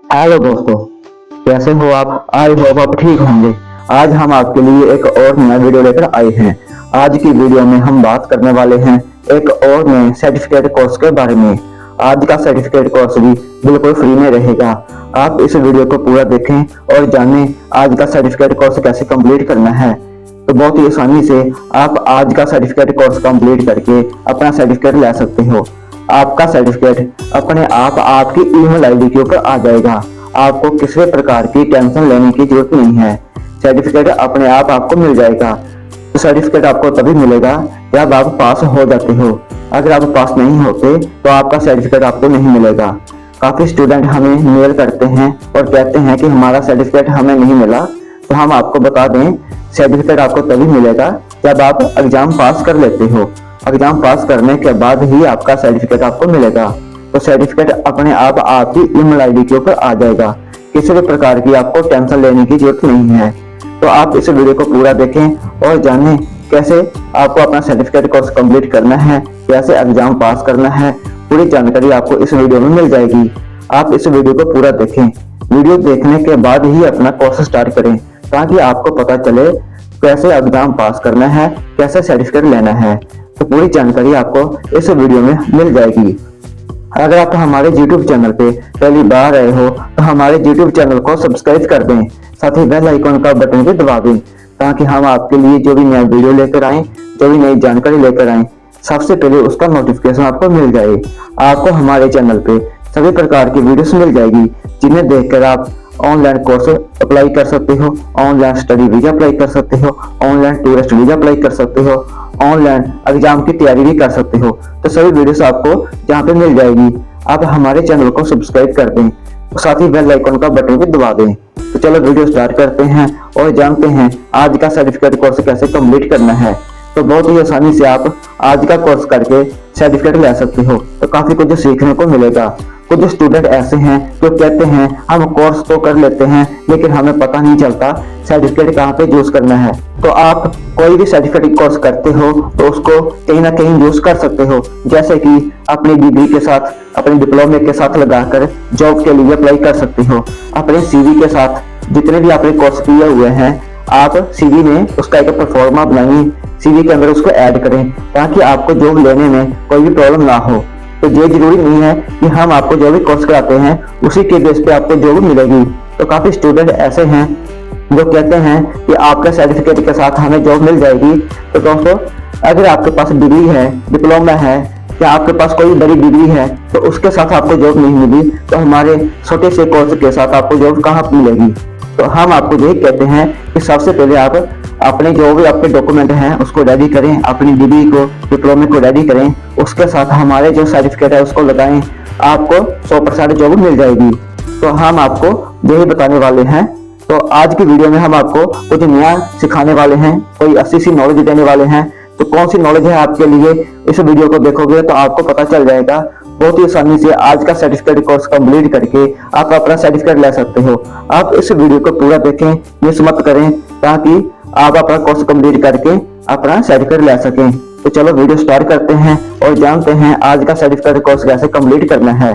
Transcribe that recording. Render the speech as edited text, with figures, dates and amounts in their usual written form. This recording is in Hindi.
हेलो दोस्तों, कैसे हो आप? आई होप आप ठीक होंगे। आज हम आपके लिए एक और नया वीडियो लेकर आए हैं। आज की वीडियो में हम बात करने वाले हैं एक और नए सर्टिफिकेट कोर्स के बारे में। आज का सर्टिफिकेट कोर्स भी बिल्कुल फ्री में रहेगा। आप इस वीडियो को पूरा देखें और जानें आज का सर्टिफिकेट कोर्स कैसे कंप्लीट करना है। तो बहुत ही आसानी से आप आज का सर्टिफिकेट कोर्स कंप्लीट करके अपना सर्टिफिकेट ले सकते हो। आपका सर्टिफिकेट अपने आप आपकी ईमेल आईडी के ऊपर आ जाएगा। आपको किसी प्रकार की टेंशन लेने की जरूरत नहीं है। सर्टिफिकेट अपने आप आपको मिल जाएगा। तो सर्टिफिकेट आपको तभी मिलेगा जब आप पास हो जाते हो। अगर आप पास नहीं होते तो आपका सर्टिफिकेट आपको नहीं मिलेगा। काफी स्टूडेंट हमें मेल करते हैं और कहते हैं कि हमारा सर्टिफिकेट हमें नहीं मिला। तो हम आपको बता दें, सर्टिफिकेट आपको तभी मिलेगा जब आप एग्जाम पास कर लेते हो। एग्जाम पास करने के बाद ही आपका सर्टिफिकेट आपको मिलेगा। तो सर्टिफिकेट अपने आप आपकी ईमेल आईडी के ऊपर आ जाएगा। किसी भी प्रकार की आपको टेंशन लेने की जरूरत नहीं है। तो आप इस वीडियो को पूरा देखें और जानें कैसे आपको अपना सर्टिफिकेट कोर्स कंप्लीट करना है, कैसे एग्जाम पास करना है। पूरी जानकारी आपको इस वीडियो में मिल जाएगी। आप इस वीडियो को पूरा देखें। वीडियो देखने के बाद ही अपना कोर्स स्टार्ट करें ताकि आपको पता चले कैसे एग्जाम पास करना है, कैसे सर्टिफिकेट लेना है। तो पूरी जानकारी आपको इस वीडियो में मिल जाएगी। अगर आप हमारे YouTube चैनल पे पहली बार आए हो तो हमारे YouTube चैनल को सब्सक्राइब कर दें, साथ ही बेल आइकन का बटन भी दबा दें ताकि हम आपके लिए जो भी नया वीडियो लेकर आए, जो भी नई जानकारी लेकर आए, सबसे पहले उसका नोटिफिकेशन आपको मिल जाए। आपको हमारे चैनल पे सभी प्रकार की वीडियोस मिल जाएगी जिन्हें देखकर आप ऑनलाइन कोर्स अप्लाई कर सकते हो, ऑनलाइन स्टडी वीजा अप्लाई कर सकते हो, ऑनलाइन टूरिस्ट वीजा अप्लाई कर सकते हो, ऑनलाइन एग्जाम की तैयारी भी कर सकते हो। तो सभी वीडियोस आपको यहाँ पे मिल जाएगी। आप हमारे चैनल को सब्सक्राइब कर दें, साथ ही बेल आइकन का बटन भी दबा दें। तो चलो वीडियो स्टार्ट करते हैं और जानते हैं आज का सर्टिफिकेट कोर्स कैसे कंप्लीट करना है। तो बहुत ही आसानी से आप आज का कोर्स करके सर्टिफिकेट ले सकते हो। तो काफी कुछ सीखने को मिलेगा। कुछ स्टूडेंट ऐसे हैं जो कहते हैं हम कोर्स तो कर लेते हैं लेकिन हमें पता नहीं चलता सर्टिफिकेट कहाँ पे यूज करना है। तो आप कोई भी सर्टिफिकेट कोर्स करते हो तो उसको कहीं ना कहीं यूज कर सकते हो, जैसे कि अपनी डिग्री के साथ, अपने डिप्लोमे के साथ लगाकर जॉब के लिए अप्लाई कर सकते हो। अपने सीवी के साथ जितने भी आपने कोर्स किए हुए हैं, आप सीवी में उसका एक परफॉर्मा बनाइए, सीवी के अंदर उसको ऐड करें ताकि आपको जॉब लेने में कोई भी प्रॉब्लम ना हो। तो ये जरूरी नहीं है कि हम आपको जो भी कोर्स कराते हैं उसी के बेस पे आपको जॉब मिलेगी। तो काफी स्टूडेंट ऐसे हैं जो कहते हैं कि आपके सर्टिफिकेट के साथ हमें जॉब मिल जाएगी। तो दोस्तों, अगर आपके पास डिग्री है, डिप्लोमा है या आपके पास कोई बड़ी डिग्री है तो उसके साथ आपको जॉब नहीं मिली तो हमारे छोटे से कोर्स के साथ आपको जॉब कहाँ मिलेगी। तो हम आपको यही कहते हैं कि सबसे पहले आप अपने जो भी आपके डॉक्यूमेंट हैं उसको रेडी करें, अपनी डिग्री को, डिप्लोमे को रेडी करें, उसके साथ हमारे जो सर्टिफिकेट है उसको लगाएं, आपको 100% जॉब मिल जाएगी। तो हम आपको यही बताने वाले हैं। तो आज की वीडियो में हम आपको कुछ नया सिखाने वाले हैं, कोई अच्छी सी नॉलेज देने वाले हैं। तो कौन सी नॉलेज है आपके लिए, इस वीडियो को देखोगे तो आपको पता चल जाएगा। बहुत ही आसानी से आज का सर्टिफिकेट कोर्स कंप्लीट करके आप अपना सर्टिफिकेट ले सकते हो। आप इस वीडियो को पूरा देखें, मिस मत करें ताकि आप अपना कोर्स कंप्लीट करके अपना सर्टिफिकेट ले सकें। तो चलो वीडियो स्टार्ट करते हैं और जानते हैं आज का सर्टिफिकेट कोर्स कैसे कंप्लीट करना है।